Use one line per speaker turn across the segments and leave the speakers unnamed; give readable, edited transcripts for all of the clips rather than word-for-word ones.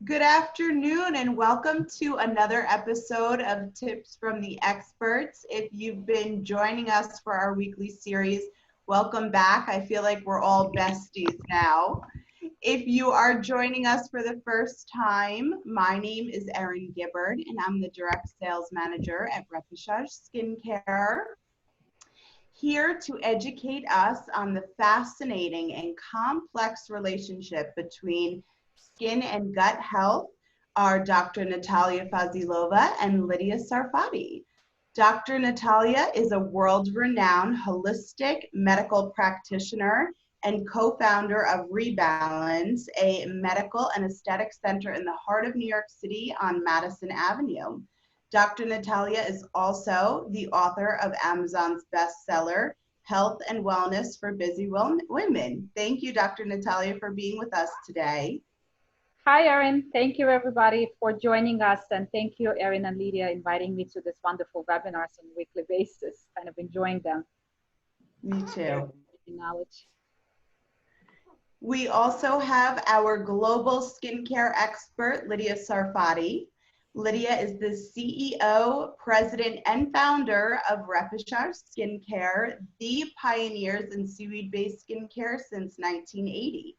Good afternoon and welcome to another episode of Tips from the Experts. If you've been joining us for our weekly series, welcome back. I feel like we're all besties now. If you are joining us for the first time, my name is Erin Gibbard and I'm the Direct Sales Manager at Repechage Skincare, here to educate us on the fascinating and complex relationship between skin and gut health are Dr. Natalia Fazilova and Lydia Sarfati. Dr. Natalia is a world-renowned holistic medical practitioner and co-founder of Rebalance, a medical and aesthetic center in the heart of New York City on Madison Avenue. Dr. Natalia is also the author of Amazon's bestseller, Health and Wellness for Busy Women. Thank you, Dr. Natalia, for being with us today.
Hi, Erin. Thank you, everybody, for joining us. And thank you, Erin and Lydia, inviting me to this wonderful webinars on a weekly basis. Kind of enjoying them.
Me too.
Knowledge.
We also have our global skincare expert, Lydia Sarfati. Lydia is the CEO, president, and founder of Repechage Skincare, the pioneers in seaweed-based skincare since 1980.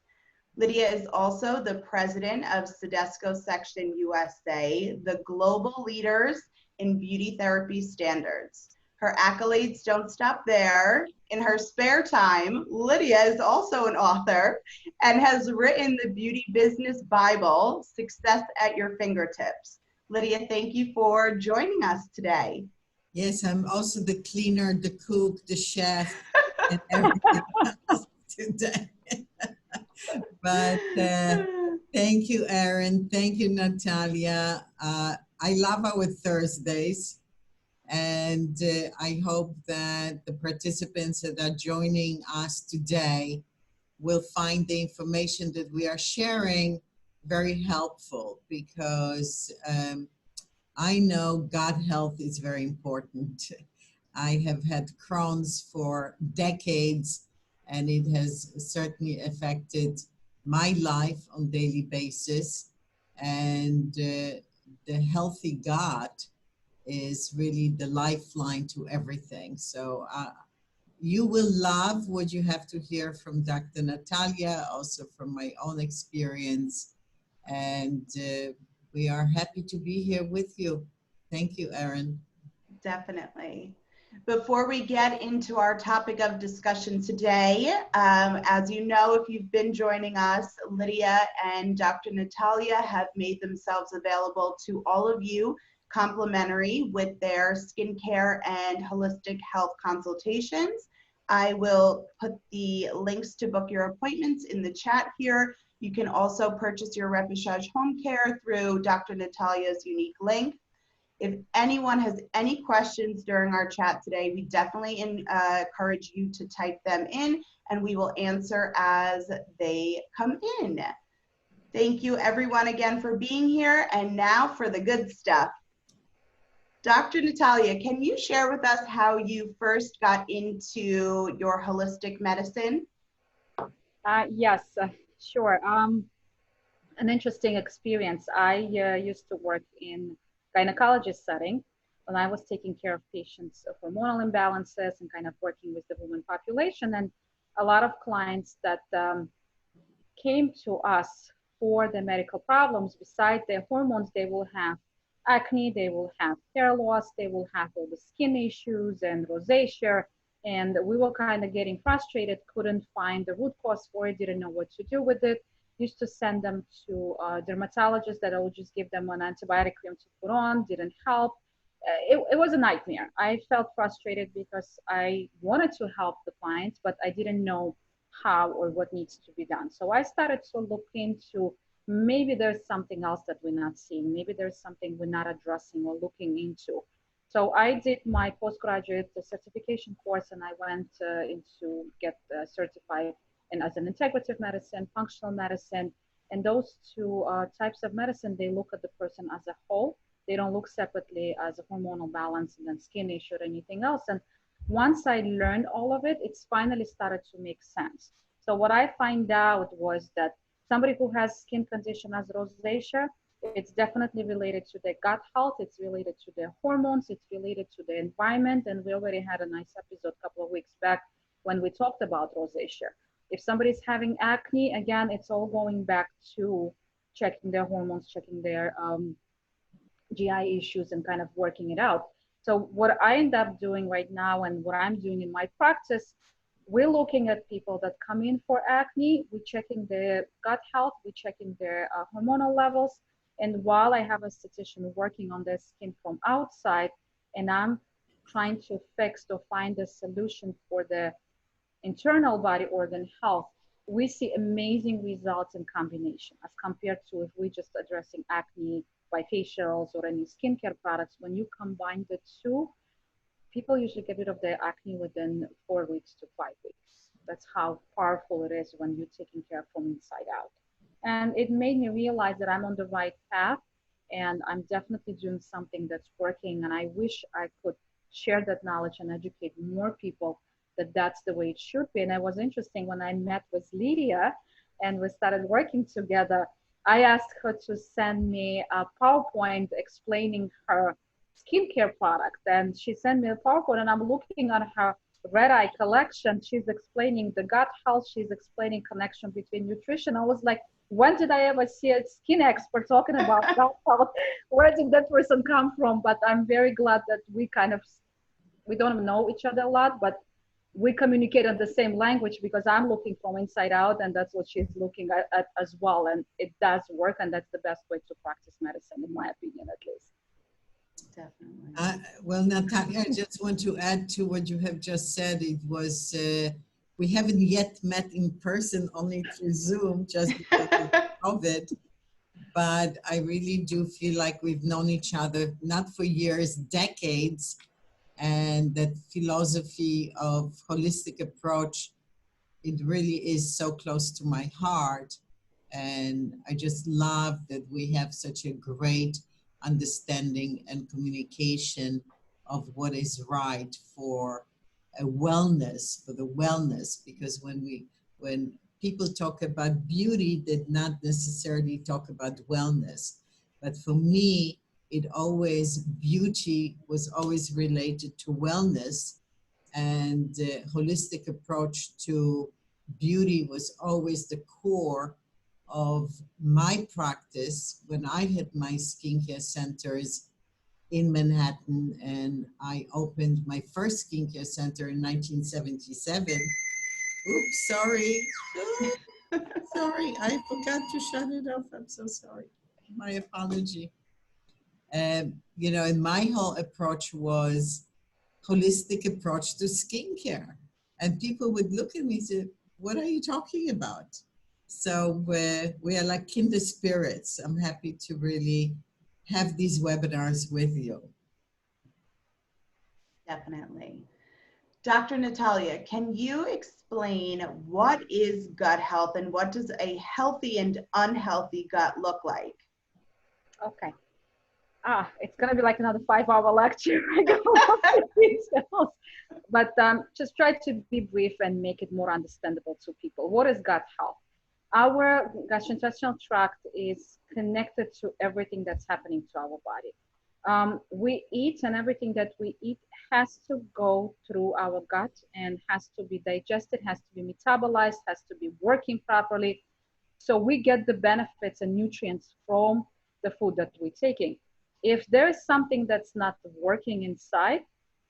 Lydia is also the president of Sedesco Section USA, the global leaders in beauty therapy standards. Her accolades don't stop there. In her spare time, Lydia is also an author and has written the Beauty Business Bible, Success at Your Fingertips. Lydia, thank you for joining us today.
Yes, I'm also the cleaner, the cook, the chef, and everything else today. But thank you, Erin. Thank you, Natalia. I love our Thursdays. And I hope that the participants that are joining us today will find the information that we are sharing very helpful, because I know gut health is very important. I have had Crohn's for decades, and it has certainly affected my life on a daily basis. And the healthy gut is really the lifeline to everything. So you will love what you have to hear from Dr. Natalia, also from my own experience. And we are happy to be here with you. Thank you, Erin.
Definitely. Before we get into our topic of discussion today, as you know, if you've been joining us, Lydia and Dr. Natalia have made themselves available to all of you complimentary with their skincare and holistic health consultations. I will put the links to book your appointments in the chat here. You can also purchase your Repechage home care through Dr. Natalia's unique link. If anyone has any questions during our chat today, we definitely encourage you to type them in and we will answer as they come in. Thank you everyone again for being here, and now for the good stuff. Dr. Natalia, can you share with us how you first got into your holistic medicine?
Yes, sure. An interesting experience. I used to work in gynecologist setting when I was taking care of patients of hormonal imbalances and kind of working with the women population. And a lot of clients that came to us for the medical problems, besides their hormones, they will have acne, they will have hair loss, they will have all the skin issues and rosacea. And we were kind of getting frustrated, couldn't find the root cause for it, didn't know what to do with it. Used to send them to dermatologists that I would just give them an antibiotic cream to put on, didn't help. It was a nightmare. I felt frustrated because I wanted to help the clients, but I didn't know how or what needs to be done. So I started to look into maybe there's something else that we're not seeing. Maybe there's something we're not addressing or looking into. So I did my postgraduate certification course, and I went into get certified in as an integrative medicine, functional medicine, and those two types of medicine, they look at the person as a whole. They don't look separately as a hormonal balance and then skin issue or anything else. And once I learned all of it, it's finally started to make sense. So what I find out was that Somebody who has skin condition as rosacea, it's definitely related to their gut health, it's related to their hormones, it's related to the environment, and we already had a nice episode a couple of weeks back when we talked about rosacea. If somebody's having acne, again, it's all going back to checking their hormones, checking their GI issues, and kind of working it out. So what I end up doing right now and what I'm doing in my practice, we're looking at people that come in for acne, we're checking their gut health, we're checking their hormonal levels. And while I have a esthetician working on their skin from outside, and I'm trying to fix or find a solution for the internal body organ health, we see amazing results in combination as compared to if we're just addressing acne by facials or any skincare products. When you combine the two, people usually get rid of their acne within 4 weeks to 5 weeks. That's how powerful it is when you're taking care from inside out. And it made me realize that I'm on the right path and I'm definitely doing something that's working. And I wish I could share that knowledge and educate more people that that's the way it should be. And it was interesting when I met with Lydia and we started working together, I asked her to send me a PowerPoint explaining her skincare product. And she sent me a PowerPoint and I'm looking at her red eye collection. She's explaining the gut health. She's explaining connection between nutrition. I was like, when did I ever see a skin expert talking about gut health? Where did that person come from? But I'm very glad that we don't know each other a lot, but we communicate in the same language because I'm looking from inside out and that's what she's looking at as well. And it does work. And that's the best way to practice medicine, in my opinion, at least.
Definitely.
Well, Natalia, I just want to add to what you have just said. It was, we haven't yet met in person, only through Zoom, just because of COVID. But I really do feel like we've known each other, not for years, decades. And that philosophy of holistic approach, it really is so close to my heart. And I just love that we have such a great understanding and communication of what is right for a wellness, for the wellness, because when people talk about beauty, they not necessarily talk about wellness. But for me, beauty was always related to wellness, and the holistic approach to beauty was always the core of my practice when I had my skincare centers in Manhattan, and I opened my first skincare center in 1977. Oops, sorry. Sorry, I forgot to shut it off. I'm so sorry. My apology. And my whole approach was holistic approach to skincare. And people would look at me and say, what are you talking about? So we are like kindred spirits. I'm happy to really have these webinars with you.
Definitely. Dr. Natalia, can you explain what is gut health and what does a healthy and unhealthy gut look like?
Okay. It's going to be like another 5-hour lecture. But just try to be brief and make it more understandable to people. What is gut health? Our gastrointestinal tract is connected to everything that's happening to our body. We eat, and everything that we eat has to go through our gut and has to be digested, has to be metabolized, has to be working properly. So we get the benefits and nutrients from the food that we're taking. If there is something that's not working inside,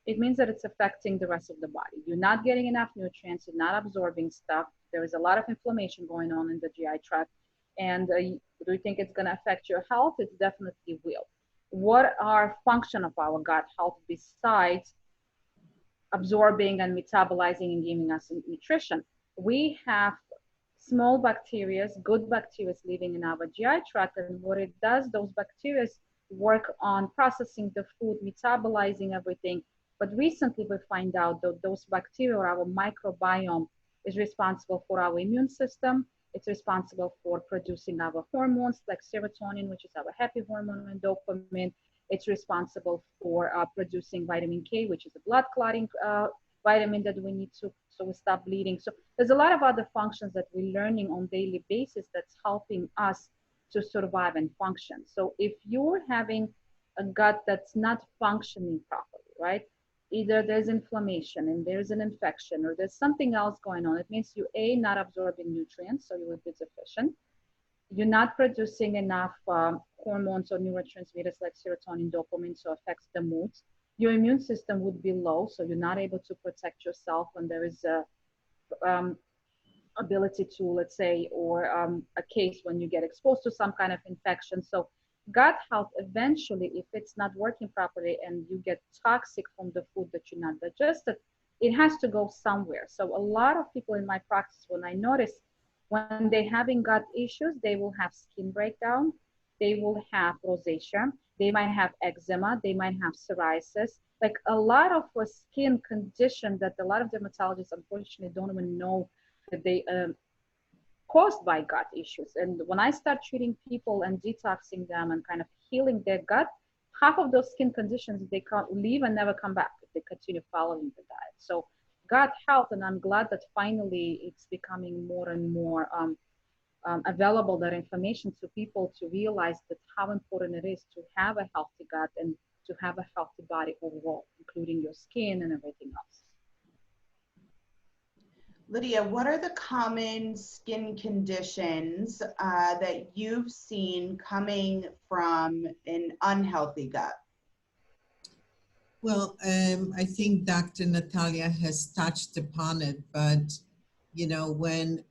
it means that it's affecting the rest of the body. You're not getting enough nutrients, you're not absorbing stuff. There is a lot of inflammation going on in the GI tract. And do you think it's going to affect your health? It definitely will. What are function of our gut health besides absorbing and metabolizing and giving us nutrition? We have small bacteria, good bacteria living in our GI tract. And what it does, those bacteria work on processing the food, metabolizing everything. But recently we find out that those bacteria, or our microbiome, is responsible for our immune system. It's responsible for producing our hormones like serotonin, which is our happy hormone, and dopamine. It's responsible for producing vitamin K, which is a blood clotting vitamin that we need to so we stop bleeding. So there's a lot of other functions that we're learning on daily basis that's helping us to survive and function. So if you're having a gut that's not functioning properly, right? Either there's inflammation and there's an infection or there's something else going on. It means you not absorbing nutrients, so you would be deficient. You're not producing enough hormones or neurotransmitters like serotonin, dopamine, so affects the moods. Your immune system would be low, so you're not able to protect yourself when there is a ability to, let's say, or a case when you get exposed to some kind of infection. So gut health eventually, if it's not working properly and you get toxic from the food that you're not digested, it has to go somewhere. So a lot of people in my practice, when I notice when they're having gut issues, they will have skin breakdown, they will have rosacea, they might have eczema, they might have psoriasis, like a lot of skin condition that a lot of dermatologists unfortunately don't even know that they caused by gut issues. And when I start treating people and detoxing them and kind of healing their gut, half of those skin conditions, they can't leave and never come back if they continue following the diet. So gut health, and I'm glad that finally it's becoming more and more available, that information to people to realize that how important it is to have a healthy gut and to have a healthy body overall, including your skin and everything else.
Lydia, what are the common skin conditions that you've seen coming from an unhealthy gut?
Well, I think Dr. Natalia has touched upon it, but you know, when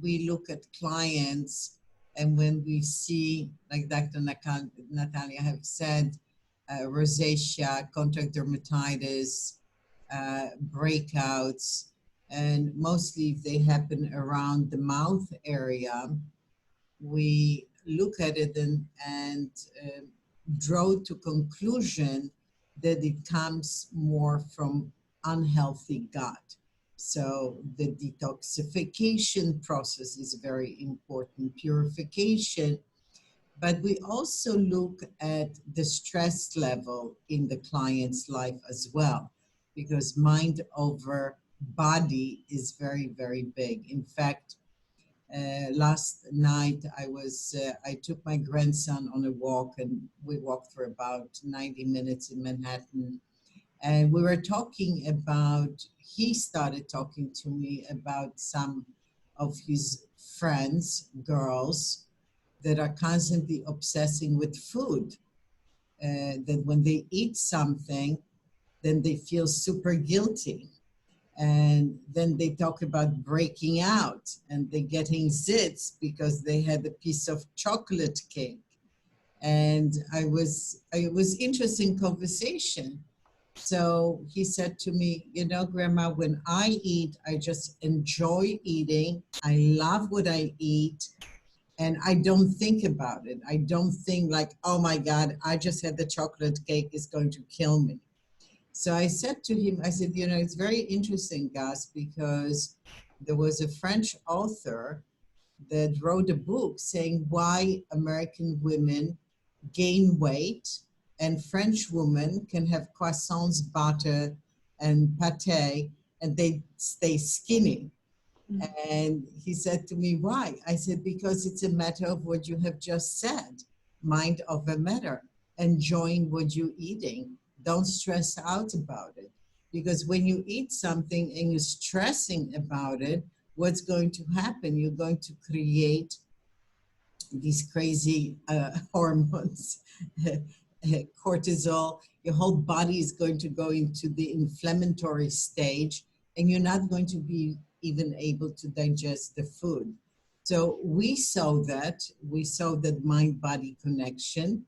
we look at clients and when we see, like Dr. Natalia have said, rosacea, contact dermatitis, breakouts, and mostly if they happen around the mouth area, we look at it and draw to conclusion that it comes more from unhealthy gut. So the detoxification process is very important, purification, but we also look at the stress level in the client's life as well, because mind over body is very, very big. In fact, last night I took my grandson on a walk, and we walked for about 90 minutes in Manhattan. And we were talking about, he started talking to me about some of his friends, girls, that are constantly obsessing with food. That when they eat something, then they feel super guilty. And then they talk about breaking out and they're getting zits because they had a piece of chocolate cake. And it was interesting conversation. So he said to me, you know, Grandma, when I eat, I just enjoy eating. I love what I eat. And I don't think about it. I don't think like, oh my God, I just had the chocolate cake, it's going to kill me. So I said to him, I said, you know, it's very interesting, Gus, because there was a French author that wrote a book saying why American women gain weight and French women can have croissants, butter, and pate, and they stay skinny. And he said to me, why? I said, because it's a matter of what you have just said, mind over matter, enjoying what you're eating. Don't stress out about it. Because when you eat something and you're stressing about it, what's going to happen? You're going to create these crazy hormones, cortisol. Your whole body is going to go into the inflammatory stage, and you're not going to be even able to digest the food. So we saw that mind-body connection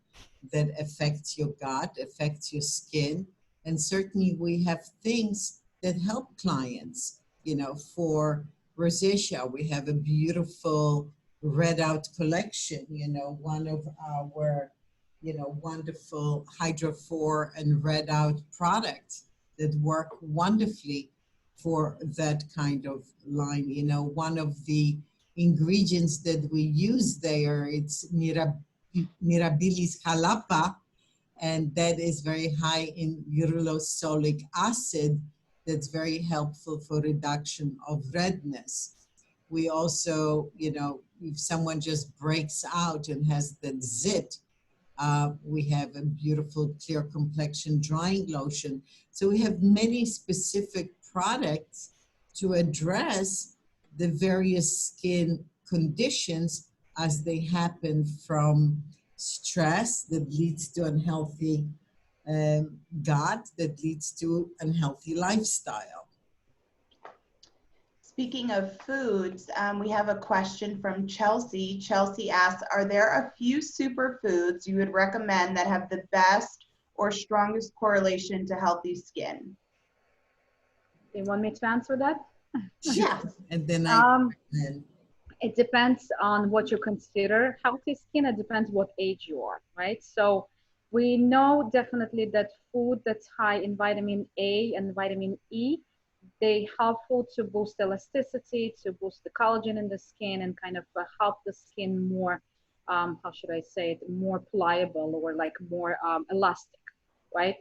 that affects your gut, affects your skin. And certainly we have things that help clients, you know, for rosacea, we have a beautiful Red Out collection, you know, one of our, you know, wonderful Hydrofor and Red Out products that work wonderfully for that kind of line. You know, one of the ingredients that we use there, it's Mirabilis jalapa, and that is very high in uracilic acid, that's very helpful for reduction of redness. We also, if someone just breaks out and has that zit, we have a beautiful clear complexion drying lotion. So we have many specific products to address the various skin conditions as they happen from stress that leads to unhealthy gut, that leads to unhealthy lifestyle.
Speaking of foods, we have a question from Chelsea. Chelsea asks, are there a few superfoods you would recommend that have the best or strongest correlation to healthy skin?
You want me to answer that?
Yes.
And then
it depends on what you consider healthy skin. It depends what age you are, right? So we know definitely that food that's high in vitamin A and vitamin E, they helpful to boost elasticity, to boost the collagen in the skin, and kind of help the skin more, how should I say it, more pliable, or like more elastic, right?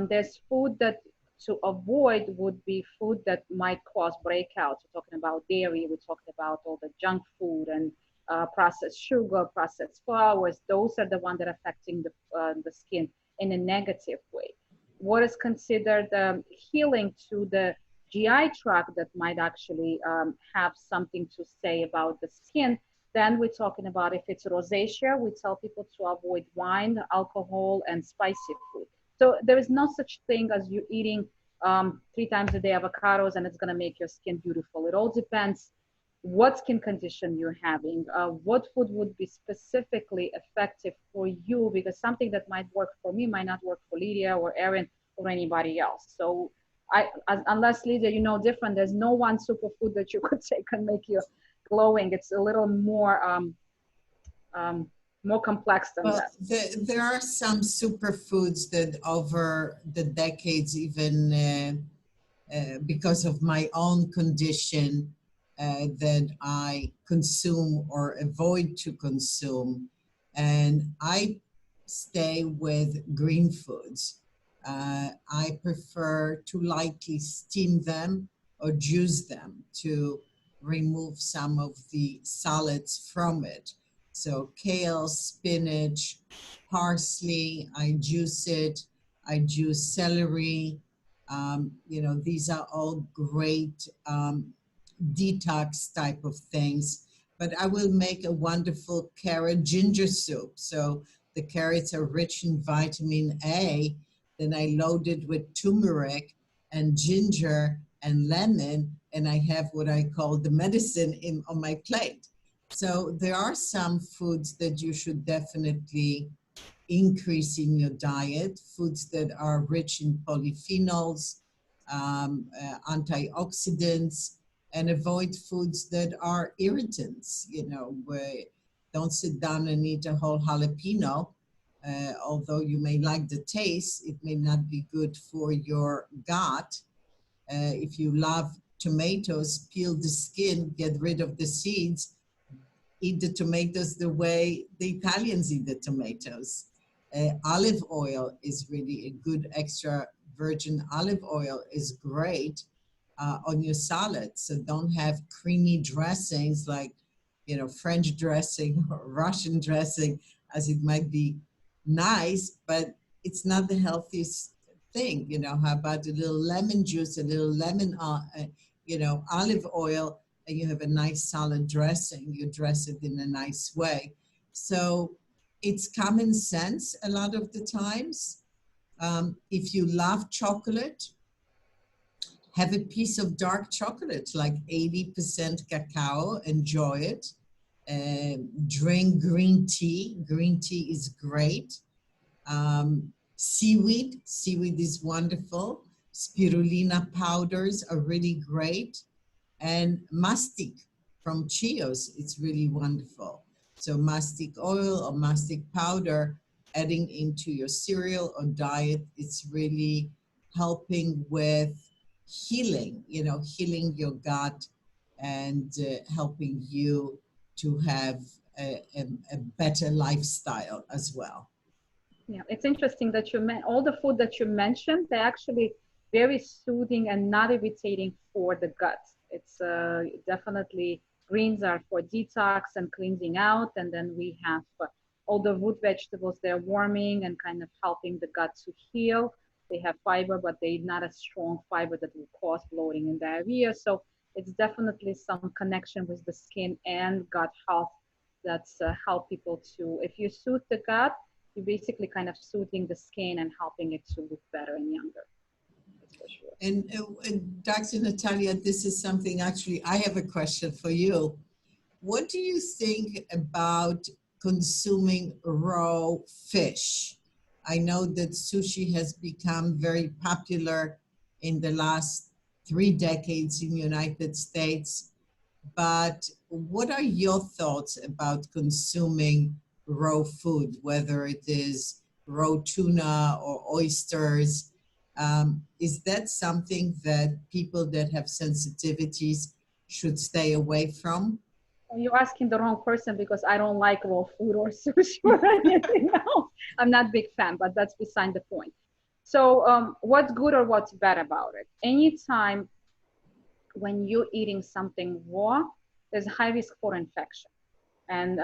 There's food that to avoid would be food that might cause breakouts. We're talking about dairy, we're talking about all the junk food and processed sugar, processed flours. Those are the ones that are affecting the skin in a negative way. What is considered healing to the GI tract that might actually have something to say about the skin, then we're talking about, if it's rosacea, we tell people to avoid wine, alcohol, and spicy food. So there is no such thing as you eating 3 times a day avocados and it's going to make your skin beautiful. It all depends what skin condition you're having, what food would be specifically effective for you, because something that might work for me might not work for Lydia or Erin or anybody else. So unless Lydia, you know different, there's no one superfood that you could take and make you glowing. It's a little more more complex than that.
There are some superfoods that over the decades, even because of my own condition, that I consume or avoid to consume. And I stay with green foods. I prefer to lightly steam them or juice them to remove some of the solids from it. So kale, spinach, parsley, I juice it. I juice celery. These are all great detox type of things. But I will make a wonderful carrot ginger soup. So the carrots are rich in vitamin A. Then I load it with turmeric and ginger and lemon, and I have what I call the medicine on my plate. So there are some foods that you should definitely increase in your diet, foods that are rich in polyphenols, antioxidants, and avoid foods that are irritants. Don't sit down and eat a whole jalapeno. Although you may like the taste, it may not be good for your gut. If you love tomatoes, peel the skin, get rid of the seeds, eat the tomatoes the way the Italians eat the tomatoes. Olive oil is really a good extra virgin olive oil is great on your salad. So don't have creamy dressings like, French dressing or Russian dressing, as it might be nice, but it's not the healthiest thing. How about a little lemon juice, a little lemon, olive oil, and you have a nice salad dressing. You dress it in a nice way. So it's common sense a lot of the times. If you love chocolate, have a piece of dark chocolate, like 80% cacao, enjoy it. Drink green tea. Green tea is great. Seaweed is wonderful. Spirulina powders are really great. And mastic from Chios, it's really wonderful. So mastic oil or mastic powder, adding into your cereal or diet, it's really helping with healing, healing your gut and helping you to have a better lifestyle as well.
Yeah, it's interesting that all the food that you mentioned, very soothing and not irritating for the gut. It's definitely, greens are for detox and cleansing out. And then we have all the root vegetables. They're warming and kind of helping the gut to heal. They have fiber, but they're not a strong fiber that will cause bloating and diarrhea. So it's definitely some connection with the skin and gut health that's help people to, if you soothe the gut, you're basically kind of soothing the skin and helping it to look better and younger. That's for sure.
And Dr. Natalia, this is something actually, I have a question for you. What do you think about consuming raw fish? I know that sushi has become very popular in the last 3 decades in the United States, but what are your thoughts about consuming raw food, whether it is raw tuna or oysters? Is that something that people that have sensitivities should stay away from?
You're asking the wrong person, because I don't like raw food or sushi or anything else. I'm not a big fan, but that's beside the point. So what's good or what's bad about it? Anytime when you're eating something raw, there's a high risk for infection. And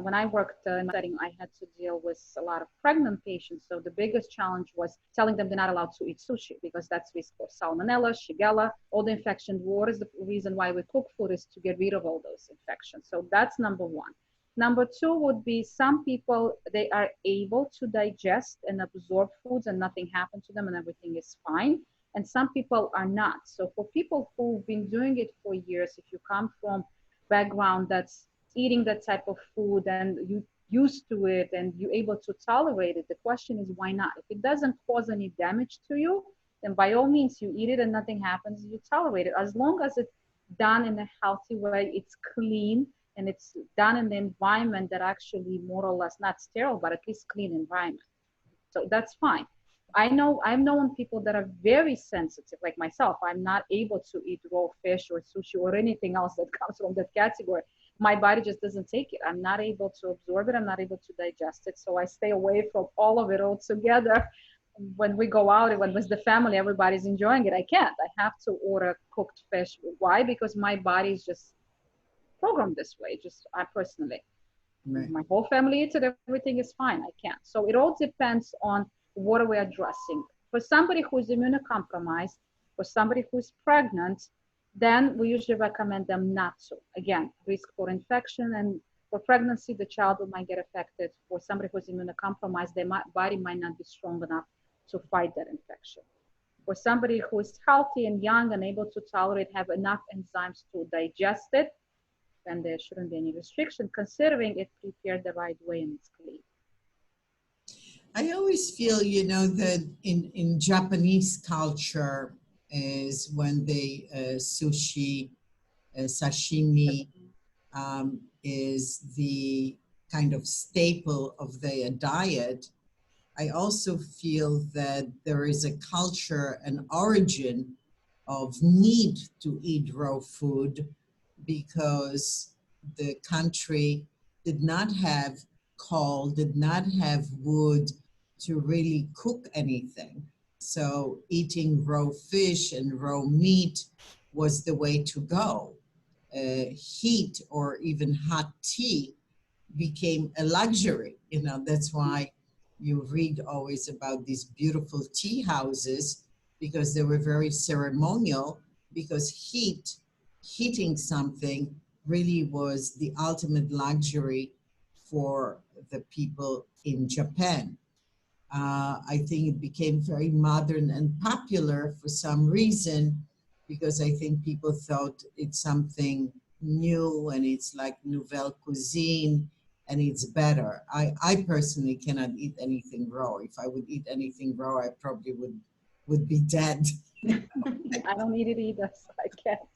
when I worked in my setting, I had to deal with a lot of pregnant patients. So the biggest challenge was telling them they're not allowed to eat sushi, because that's risk for salmonella, shigella, all the infections. What is the reason why we cook food is to get rid of all those infections. So that's number one. Number two would be, some people, they are able to digest and absorb foods and nothing happened to them and everything is fine. And some people are not. So for people who've been doing it for years, if you come from background that's eating that type of food and you used to it and you're able to tolerate it, the question is why not? If it doesn't cause any damage to you, then by all means you eat it and nothing happens, you tolerate it. As long as it's done in a healthy way, it's clean, and it's done in the environment that actually more or less not sterile, but at least clean environment. So that's fine. I've known people that are very sensitive, like myself. I'm not able to eat raw fish or sushi or anything else that comes from that category. My body just doesn't take it. I'm not able to absorb it. I'm not able to digest it. So I stay away from all of it altogether. When we go out and when with the family, everybody's enjoying it. I can't. I have to order cooked fish. Why? Because my body is just programmed this way. Just I personally. Right. My whole family eats it. Everything is fine. I can't. So it all depends on what are we addressing. For somebody who is immunocompromised, for somebody who is pregnant, then we usually recommend them not to. Again, risk for infection, and for pregnancy, the child might get affected. For somebody who's immunocompromised, their body might not be strong enough to fight that infection. For somebody who is healthy and young and able to tolerate, have enough enzymes to digest it, then there shouldn't be any restriction, considering it's prepared the right way and it's clean.
I always feel, you know, that in Japanese culture is when they sushi, sashimi is the kind of staple of their diet. I also feel that there is a culture, an origin of need to eat raw food because the country did not have coal, did not have wood to really cook anything. So eating raw fish and raw meat was the way to go. Heat or even hot tea became a luxury. You know, that's why you read always about these beautiful tea houses, because they were very ceremonial, because heating something really was the ultimate luxury for the people in Japan. I think it became very modern and popular for some reason, because I think people thought it's something new and it's like nouvelle cuisine and it's better. I personally cannot eat anything raw. If I would eat anything raw, I probably would be dead.
I don't eat it either, so I can't.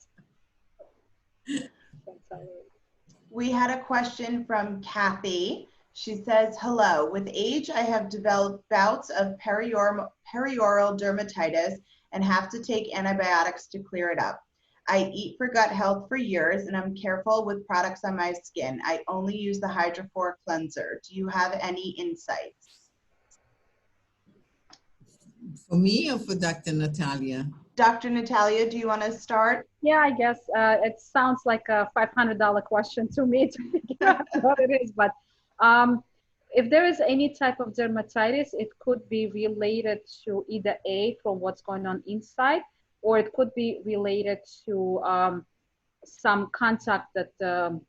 We had a question from Kathy. She says, hello, with age, I have developed bouts of perioral dermatitis and have to take antibiotics to clear it up. I eat for gut health for years and I'm careful with products on my skin. I only use the Hydrophor cleanser. Do you have any insights?
For me or for Dr. Natalia?
Dr. Natalia, do you want to start?
Yeah, I guess it sounds like a $500 question to me to figure out what it is. But if there is any type of dermatitis, it could be related to either A, from what's going on inside, or it could be related to some contact that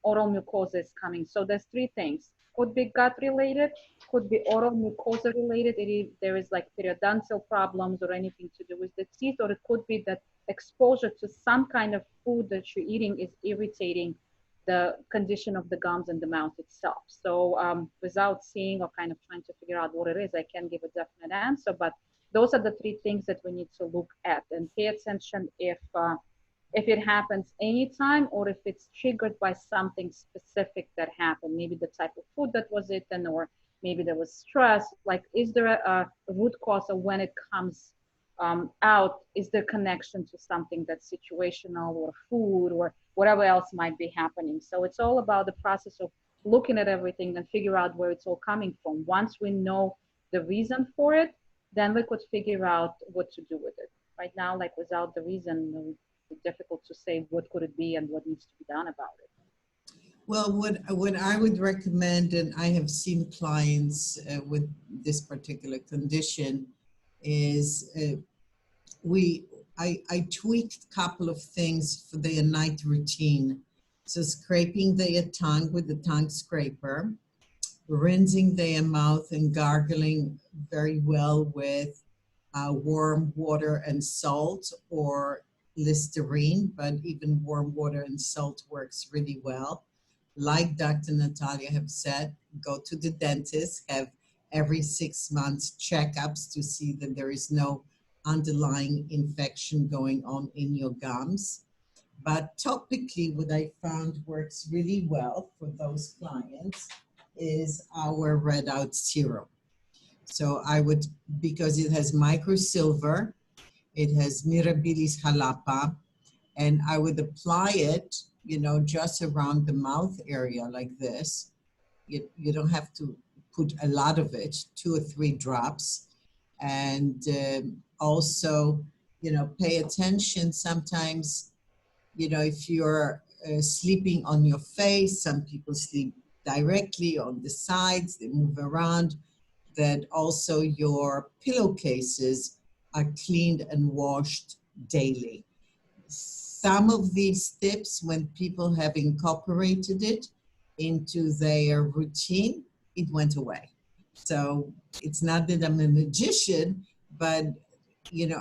oral mucosa is coming. So there's three things. Could be gut related, could be oral mucosa related, if there is like periodontal problems or anything to do with the teeth, or it could be that exposure to some kind of food that you're eating is irritating the condition of the gums and the mouth itself. So without seeing or kind of trying to figure out what it is, I can't give a definite answer, but those are the three things that we need to look at and pay attention if it happens anytime or if it's triggered by something specific that happened, maybe the type of food that was eaten or maybe there was stress. Like, is there a root cause of when it comes out? Is there connection to something that's situational or food or whatever else might be happening? So it's all about the process of looking at everything and figure out where it's all coming from. Once we know the reason for it, then we could figure out what to do with it. Right now, like without the reason, it's difficult to say what could it be and what needs to be done about it.
Well, what I would recommend, and I have seen clients with this particular condition, is I tweaked a couple of things for their night routine. So scraping their tongue with the tongue scraper, rinsing their mouth and gargling very well with warm water and salt or Listerine, but even warm water and salt works really well. Like Dr. Natalia have said, go to the dentist, have every 6 months checkups to see that there is no underlying infection going on in your gums. But topically, what I found works really well for those clients is our red out serum. So I would, because it has microsilver, it has Mirabilis jalapa, and I would apply it, just around the mouth area like this. You don't have to put a lot of it, 2 or 3 drops. And also, pay attention sometimes, if you're sleeping on your face, some people sleep directly on the sides, they move around, that also your pillowcases are cleaned and washed daily. Some of these tips, when people have incorporated it into their routine, it went away. So it's not that I'm a magician, but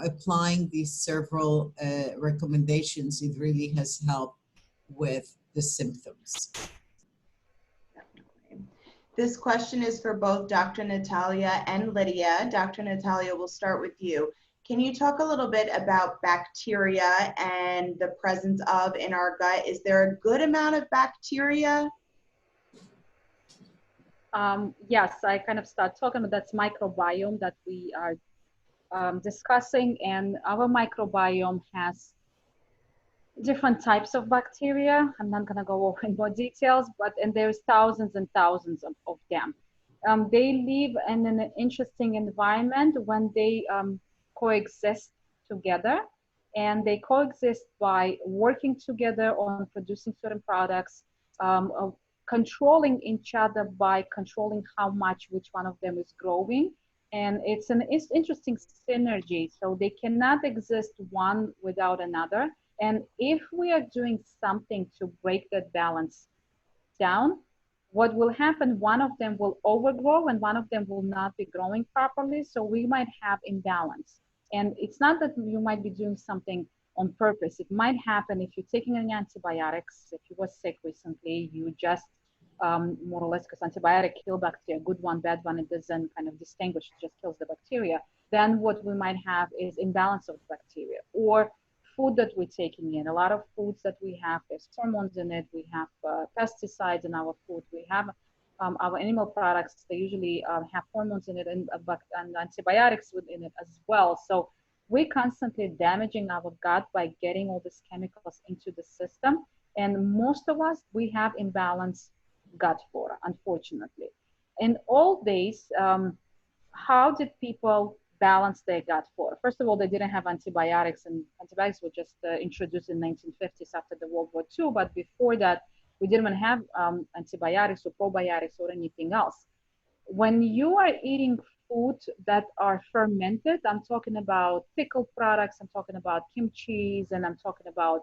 applying these several recommendations, it really has helped with the symptoms.
This question is for both Dr. Natalia and Lydia. Dr. Natalia, we'll start with you. Can you talk a little bit about bacteria and the presence of in our gut? Is there a good amount of bacteria?
Yes, I kind of start talking about that microbiome that we are discussing, and our microbiome has different types of bacteria. I'm not going to go over in more details, and there's thousands and thousands of them. They live in an interesting environment when they coexist together, and they coexist by working together on producing certain products, controlling each other by controlling how much which one of them is growing. And it's interesting synergy. So they cannot exist one without another. And if we are doing something to break that balance down, what will happen, one of them will overgrow and one of them will not be growing properly. So we might have imbalance. And it's not that you might be doing something on purpose. It might happen if you're taking any antibiotics, if you were sick recently, you just more or less, because antibiotic kill bacteria, good one, bad one, it doesn't kind of distinguish, it just kills the bacteria. Then what we might have is imbalance of bacteria, or food that we're taking in. A lot of foods that we have, there's hormones in it, we have pesticides in our food, we have our animal products, they usually have hormones in it and antibiotics within it as well. So we're constantly damaging our gut by getting all these chemicals into the system. And most of us, we have imbalance gut flora, unfortunately. In old days, how did people balance their gut flora. First of all, they didn't have antibiotics, and antibiotics were just introduced in 1950s after the World War II. But before that, we didn't even have antibiotics or probiotics or anything else. When you are eating food that are fermented, I'm talking about pickled products, I'm talking about kimchi, and I'm talking about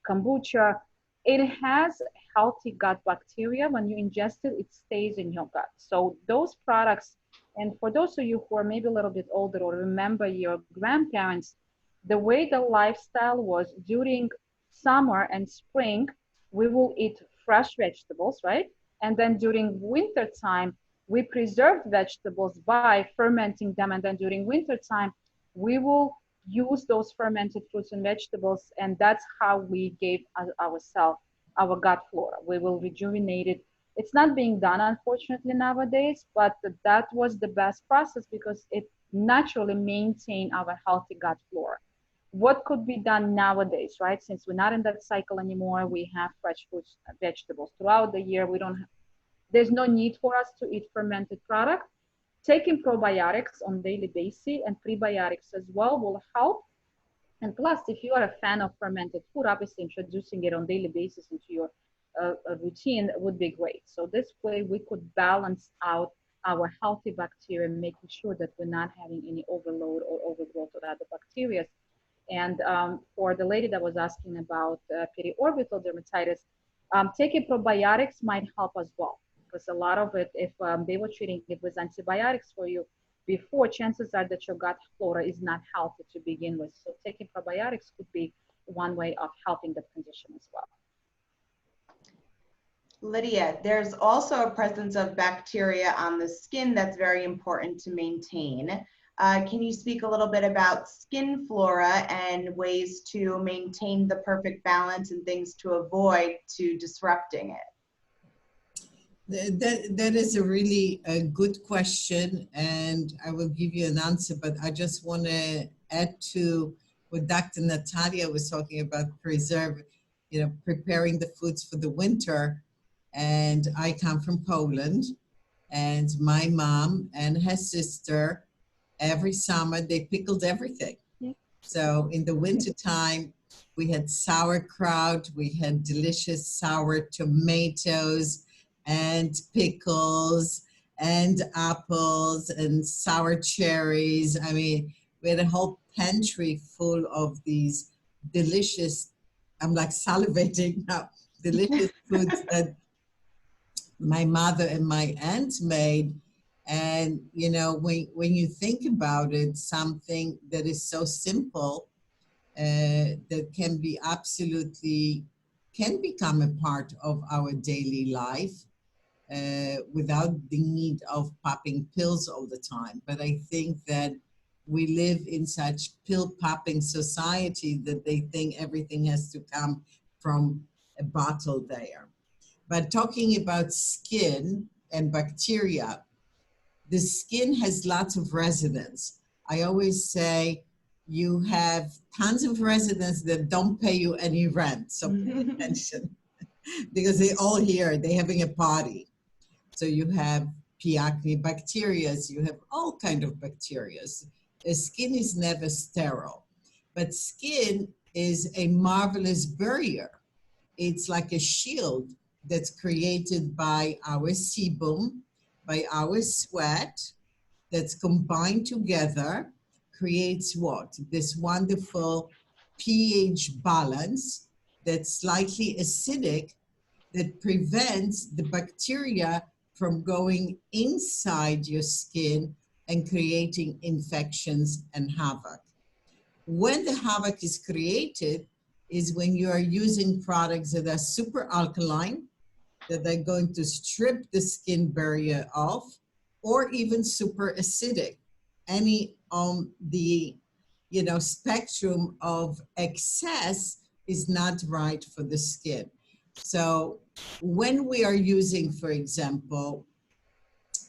kombucha. It has healthy gut bacteria. When you ingest it, it stays in your gut. So those products, and for those of you who are maybe a little bit older or remember your grandparents, the way the lifestyle was during summer and spring, we will eat fresh vegetables, right? And then during winter time, we preserved vegetables by fermenting them. And then during winter time, we will use those fermented fruits and vegetables. And that's how we gave ourselves our gut flora. We will rejuvenate it. It's not being done, unfortunately, nowadays, but that was the best process because it naturally maintained our healthy gut flora. What could be done nowadays, right? Since we're not in that cycle anymore, we have fresh fruits and vegetables throughout the year. We don't have, there's no need for us to eat fermented product. Taking probiotics on daily basis and prebiotics as well will help. And plus, if you are a fan of fermented food, obviously introducing it on daily basis into your routine would be great. So this way we could balance out our healthy bacteria, making sure that we're not having any overload or overgrowth of other bacteria. And for the lady that was asking about periorbital dermatitis, taking probiotics might help as well. Because a lot of it, if they were treating it with antibiotics for you before, chances are that your gut flora is not healthy to begin with. So taking probiotics could be one way of helping the condition as well.
Lydia, there's also a presence of bacteria on the skin that's very important to maintain. Can you speak a little bit about skin flora and ways to maintain the perfect balance and things to avoid to disrupting it?
That is a really good question, and I will give you an answer, but I just want to add to what Dr. Natalia was talking about, preparing the foods for the winter. And I come from Poland, and my mom and her sister, every summer, they pickled everything. Yeah. So in the wintertime, we had sauerkraut, we had delicious sour tomatoes, and pickles and apples and sour cherries. I mean, we had a whole pantry full of these delicious, I'm like salivating now, delicious foods that my mother and my aunt made. And, when you think about it, something that is so simple that can become a part of our daily life. Without the need of popping pills all the time. But I think that we live in such pill-popping society that they think everything has to come from a bottle there. But talking about skin and bacteria, the skin has lots of residents. I always say you have tons of residents that don't pay you any rent, so pay attention. Because they're all here, they're having a party. So you have P. acne bacteria, you have all kinds of bacteria. The skin is never sterile, but skin is a marvelous barrier. It's like a shield that's created by our sebum, by our sweat, that's combined together, creates what? This wonderful pH balance that's slightly acidic that prevents the bacteria from going inside your skin and creating infections and havoc. When the havoc is created is when you are using products that are super alkaline, that are going to strip the skin barrier off, or even super acidic. Any on the spectrum of excess is not right for the skin. So when we are using, for example,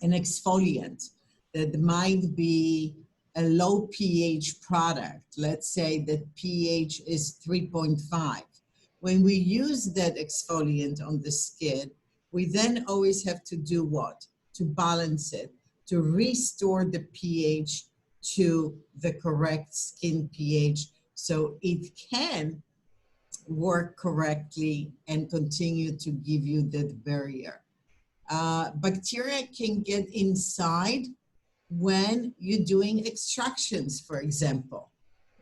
an exfoliant that might be a low pH product, let's say that pH is 3.5. When we use that exfoliant on the skin, we then always have to do what? To balance it, to restore the pH to the correct skin pH so it can work correctly and continue to give you that barrier. Bacteria can get inside when you're doing extractions, for example,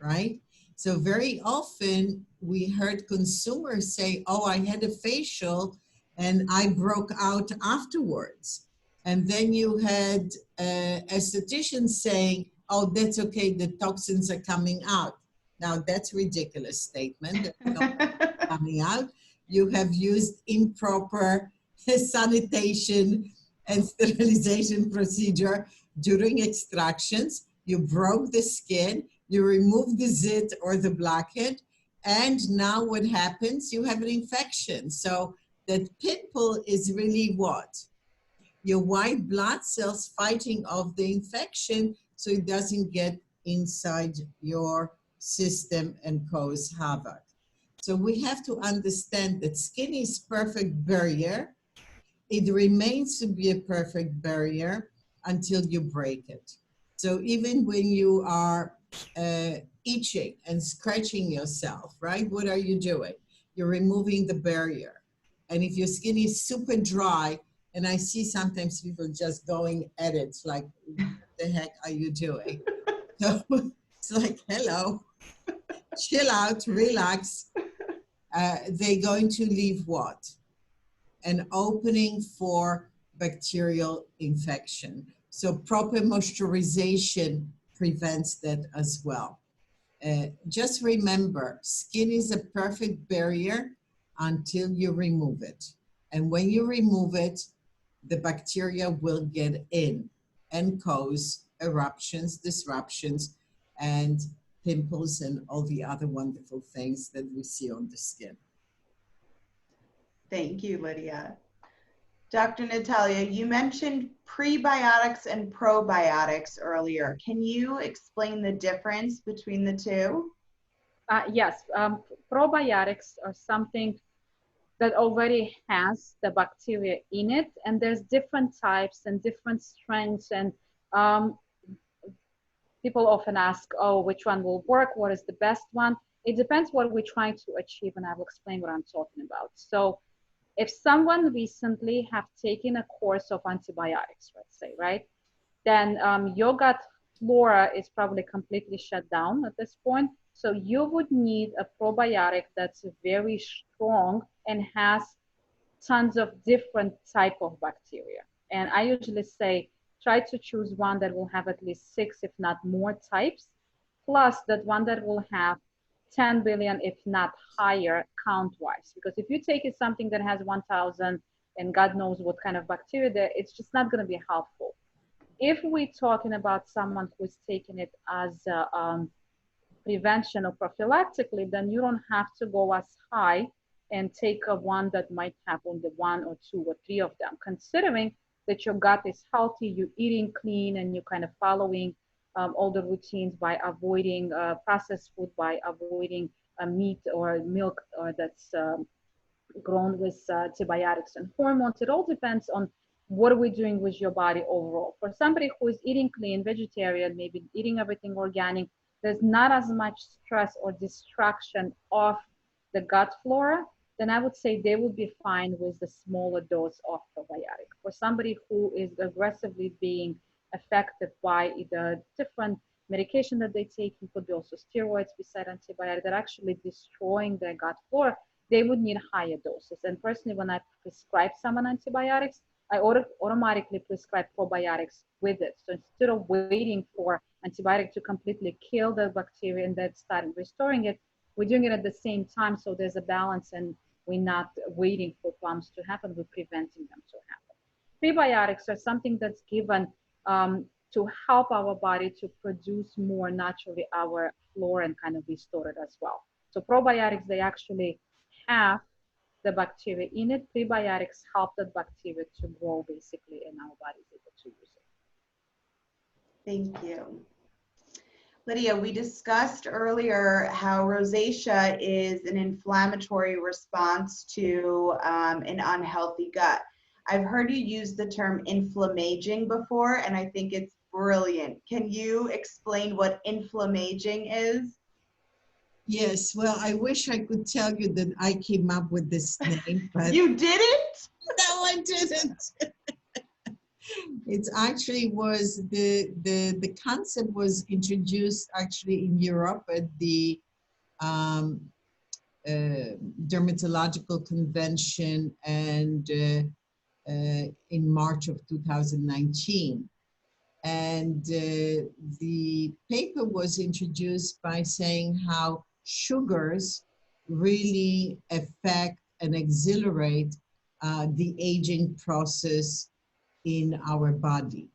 right? So very often we heard consumers say, oh, I had a facial and I broke out afterwards. And then you had estheticians saying, oh, that's okay, the toxins are coming out. Now that's a ridiculous statement. They're not coming out. You have used improper sanitation and sterilization procedure during extractions. You broke the skin, you remove the zit or the blackhead, and now what happens? You have an infection. So that pimple is really what? Your white blood cells fighting off the infection so it doesn't get inside your system and cause havoc. So we have to understand that skin is perfect barrier. It remains to be a perfect barrier until you break it. So even when you are itching and scratching yourself, right? What are you doing? You're removing the barrier. And if your skin is super dry, and I see sometimes people just going at it, like, what the heck are you doing? So it's like, hello, chill out, relax. They're going to leave what? An opening for bacterial infection. So proper moisturization prevents that as well. Just remember, skin is a perfect barrier until you remove it. And when you remove it, the bacteria will get in and cause eruptions, disruptions, and pimples and all the other wonderful things that we see on the skin.
Thank you, Lydia. Dr. Natalia, you mentioned prebiotics and probiotics earlier. Can you explain the difference between the two?
Yes, probiotics are something that already has the bacteria in it, and there's different types and different strengths, and people often ask, oh, which one will work? What is the best one? It depends what we're trying to achieve, and I will explain what I'm talking about. So if someone recently have taken a course of antibiotics, let's say, right, then your gut flora is probably completely shut down at this point. So you would need a probiotic that's very strong and has tons of different type of bacteria. And I usually say, try to choose one that will have at least 6, if not more types, plus that one that will have 10 billion, if not higher count-wise. Because if you take it something that has 1,000 and God knows what kind of bacteria there, it's just not gonna be helpful. If we're talking about someone who's taking it as a, prevention or prophylactically, then you don't have to go as high and take a one that might have only 1 or 2 or 3 of them, considering that your gut is healthy, you're eating clean, and you're kind of following all the routines by avoiding processed food, by avoiding meat or milk that's grown with antibiotics and hormones. It all depends on what are we doing with your body overall. For somebody who is eating clean, vegetarian, maybe eating everything organic, there's not as much stress or distraction of the gut flora, then I would say they would be fine with the smaller dose of probiotic. For somebody who is aggressively being affected by either different medication that they take, it could be also steroids beside antibiotic, that are actually destroying their gut flora, they would need higher doses. And personally, when I prescribe someone antibiotics, I automatically prescribe probiotics with it. So instead of waiting for antibiotic to completely kill the bacteria and then start restoring it, we're doing it at the same time. So there's a balance and we're not waiting for problems to happen, we're preventing them to happen. Prebiotics are something that's given to help our body to produce more naturally our flora and kind of restore it as well. So probiotics, they actually have the bacteria in it. Prebiotics help that bacteria to grow basically, and our body is able to use it.
Thank you. Lydia, we discussed earlier how rosacea is an inflammatory response to an unhealthy gut. I've heard you use the term inflammaging before, and I think it's brilliant. Can you explain what inflammaging is?
Yes, well, I wish I could tell you that I came up with this name, but
You didn't?
no, I didn't. It actually was the concept was introduced actually in Europe at the um, dermatological convention and in March of 2019. And the paper was introduced by saying how sugars really affect and accelerate the aging process in our body.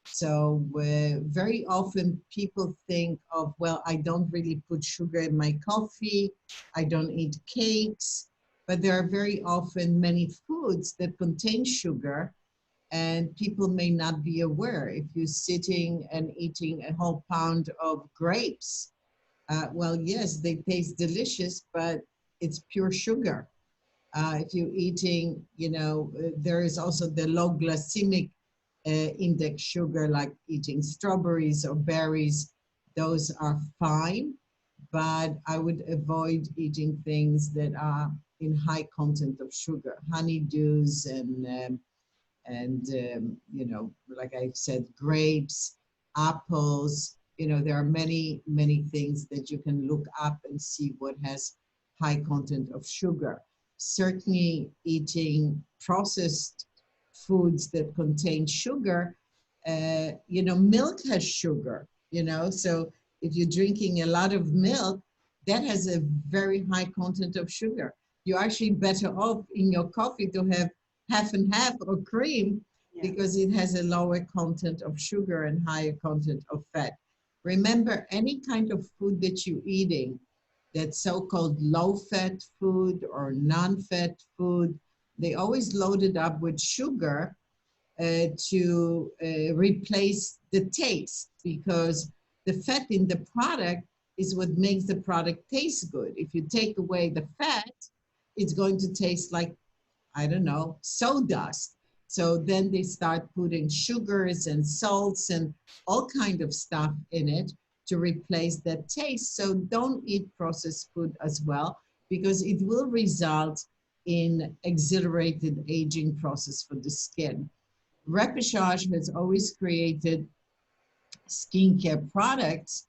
So very often people think of, well, I don't really put sugar in my coffee, I don't eat cakes, but there are very often many foods that contain sugar and people may not be aware. If you're sitting and eating a whole pound of grapes, well, yes, they taste delicious, but it's pure sugar. If you're eating, there is also the low glycemic index sugar, like eating strawberries or berries. Those are fine, but I would avoid eating things that are in high content of sugar, honeydews and like I said, grapes, apples. There are many, many things that you can look up and see what has high content of sugar. Certainly eating processed foods that contain sugar, milk has sugar, so if you're drinking a lot of milk, that has a very high content of sugar. You're actually better off in your coffee to have half and half or cream because it has a lower content of sugar and higher content of fat. Remember, any kind of food that you're eating, that so-called low-fat food or non-fat food, they always load it up with sugar to replace the taste, because the fat in the product is what makes the product taste good. If you take away the fat, it's going to taste like, I don't know, sawdust. So then they start putting sugars and salts and all kind of stuff in it to replace that taste. So don't eat processed food as well, because it will result in accelerated aging process for the skin. Repassage has always created skincare products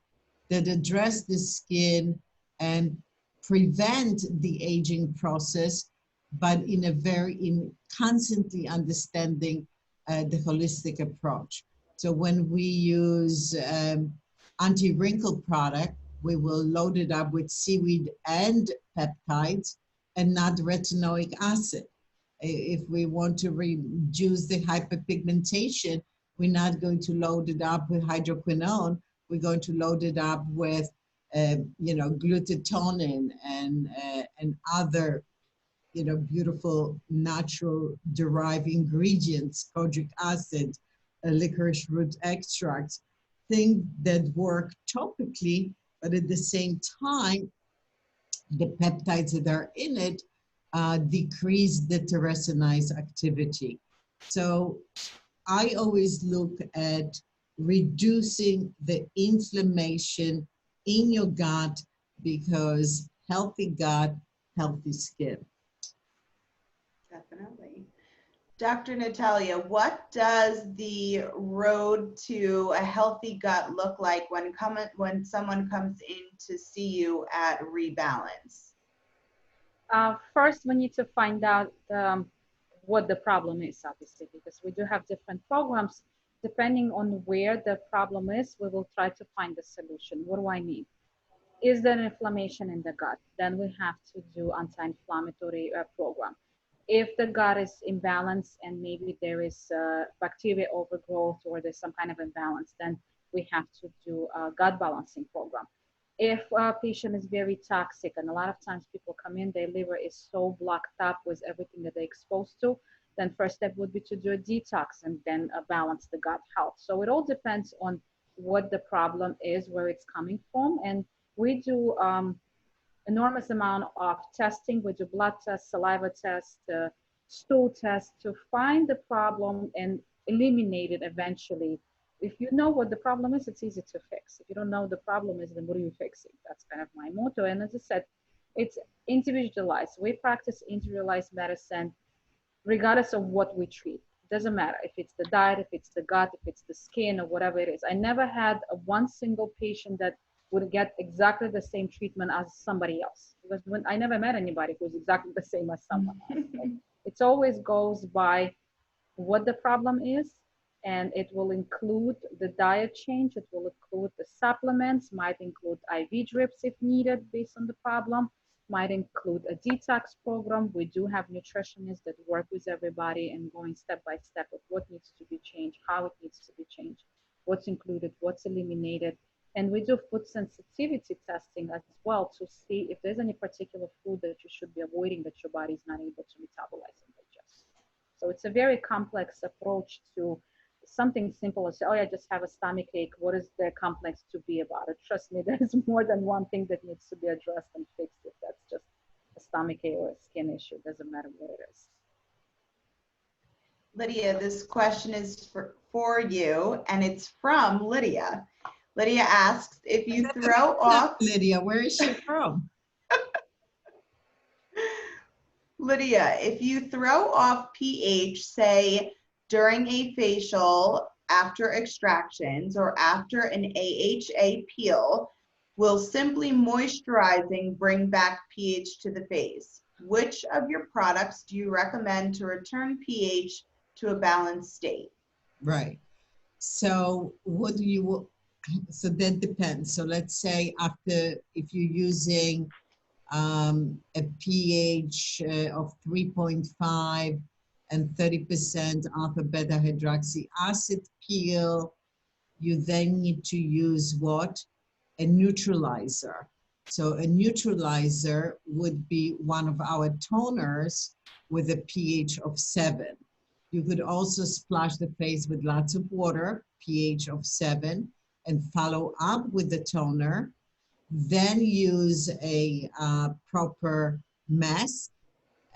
that address the skin and prevent the aging process, but in constantly understanding the holistic approach. So when we use anti-wrinkle product, we will load it up with seaweed and peptides and not retinoic acid. If we want to reduce the hyperpigmentation, we're not going to load it up with hydroquinone. We're going to load it up with, glutathione and other, beautiful natural derived ingredients, kojic acid, licorice root extracts, things that work topically, but at the same time, the peptides that are in it decrease the terrasenase activity. So I always look at reducing the inflammation in your gut, because healthy gut, healthy skin.
Definitely. Dr. Natalia, what does the road to a healthy gut look like when someone comes in to see you at Rebalance?
First, we need to find out what the problem is, obviously, because we do have different programs. Depending on where the problem is, we will try to find the solution. What do I mean? Is there inflammation in the gut? Then we have to do anti-inflammatory program. If the gut is imbalanced and maybe there is bacteria overgrowth or there's some kind of imbalance, then we have to do a gut balancing program. If a patient is very toxic, and a lot of times people come in, their liver is so blocked up with everything that they're exposed to, then first step would be to do a detox and then balance the gut health. So it all depends on what the problem is, where it's coming from. And we do enormous amount of testing. We do blood tests, saliva tests, stool tests to find the problem and eliminate it eventually if you know what the problem is, it's easy to fix. If you don't know the problem is, then what are you fixing? That's kind of my motto. And as I said, it's individualized. We practice individualized medicine regardless of what we treat. It doesn't matter if it's the diet, if it's the gut, if it's the skin, or whatever it is. I never had one single patient that would get exactly the same treatment as somebody else, because when I never met anybody who's exactly the same as someone else. Right? It always goes by what the problem is, and it will include the diet change, it will include the supplements, might include IV drips if needed based on the problem, might include a detox program. We do have nutritionists that work with everybody and going step by step of what needs to be changed, how it needs to be changed, what's included, what's eliminated. And we do food sensitivity testing as well to see if there's any particular food that you should be avoiding that your body is not able to metabolize and digest. So it's a very complex approach to something simple as, oh, I just have a stomach ache. What is there complex to be about it? Trust me, there's more than one thing that needs to be addressed and fixed if that's just a stomach ache or a skin issue. It doesn't matter what it is.
Lydia, this question is for you, and it's from Lydia. Lydia asks, if you throw off...
Lydia, where is she from?
Lydia, if you throw off pH, say during a facial, after extractions, or after an AHA peel, will simply moisturizing bring back pH to the face? Which of your products do you recommend to return pH to a balanced state?
Right. So what do you, so that depends. So let's say after, if you're using a pH of 3.5 and 30% alpha beta hydroxy acid peel, you then need to use what? A neutralizer. So a neutralizer would be one of our toners with a pH of 7. You could also splash the face with lots of water, pH of 7, and follow up with the toner. Then use a proper mask.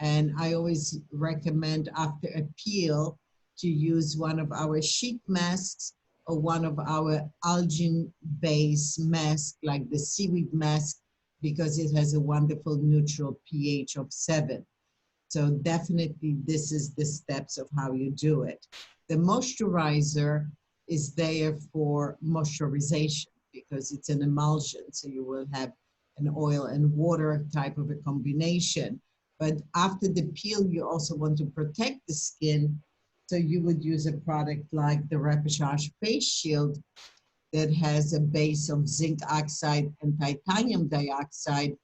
And I always recommend after a peel to use one of our sheet masks or one of our algae-based masks like the seaweed mask, because it has a wonderful neutral pH of 7. So definitely this is the steps of how you do it. The moisturizer is there for moisturization because it's an emulsion. So you will have an oil and water type of a combination. But after the peel, you also want to protect the skin. So you would use a product like the Repassage Face Shield that has a base of zinc oxide and titanium dioxide,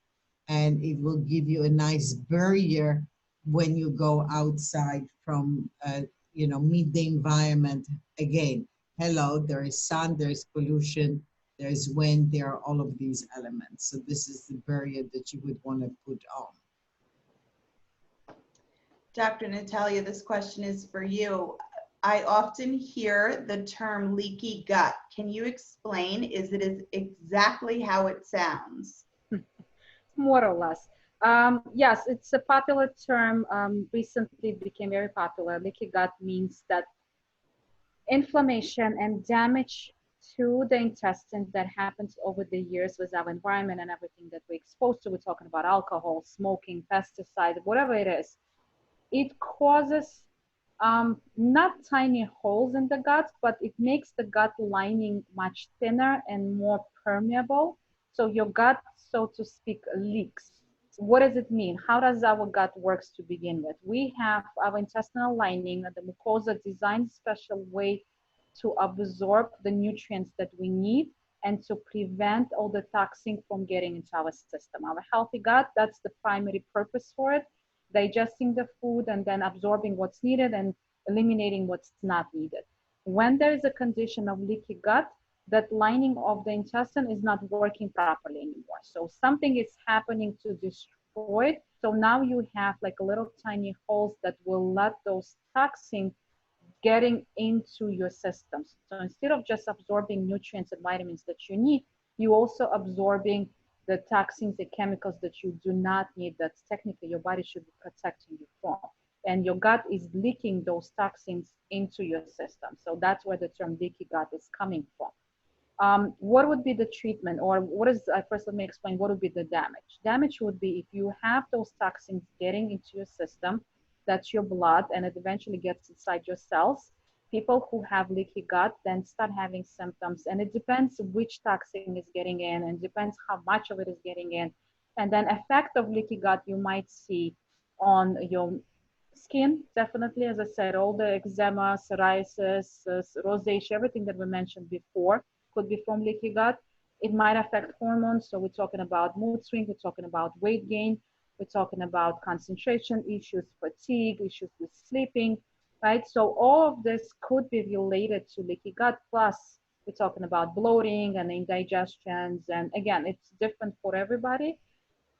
and it will give you a nice barrier when you go outside from, meet the environment. Again, hello, there is sun, there is pollution, there is wind, there are all of these elements. So this is the barrier that you would want to put on.
Dr. Natalia, this question is for you. I often hear the term leaky gut. Can you explain, is it exactly how it sounds?
More or less. Yes, it's a popular term. Recently it became very popular. Leaky gut means that inflammation and damage to the intestines that happens over the years with our environment and everything that we're exposed to. We're talking about alcohol, smoking, pesticides, whatever it is. It causes not tiny holes in the gut, but it makes the gut lining much thinner and more permeable. So your gut, so to speak, leaks. What does it mean? How does our gut works to begin with? We have our intestinal lining, the mucosa designed special way to absorb the nutrients that we need and to prevent all the toxin from getting into our system. Our healthy gut, that's the primary purpose for it, digesting the food and then absorbing what's needed and eliminating what's not needed. When there is a condition of leaky gut, that lining of the intestine is not working properly anymore. So something is happening to destroy it. So now you have like a little tiny holes that will let those toxins getting into your system. So instead of just absorbing nutrients and vitamins that you need, you also absorbing the toxins, the chemicals that you do not need, that's technically your body should be protecting you from. and your gut is leaking those toxins into your system. So that's where the term leaky gut is coming from. What would be the treatment, or what is, first let me explain what would be the damage. Damage would be if you have those toxins getting into your system, that's your blood, and it eventually gets inside your cells. People who have leaky gut then start having symptoms, and it depends which toxin is getting in, and depends how much of it is getting in. And then effect of leaky gut you might see on your skin, definitely, as I said, all the eczema, psoriasis, rosacea, everything that we mentioned before could be from leaky gut. It might affect hormones. So we're talking about mood swing, we're talking about weight gain, we're talking about concentration issues, fatigue, issues with sleeping, right? So all of this could be related to leaky gut. Plus, we're talking about bloating and indigestions. And again, it's different for everybody.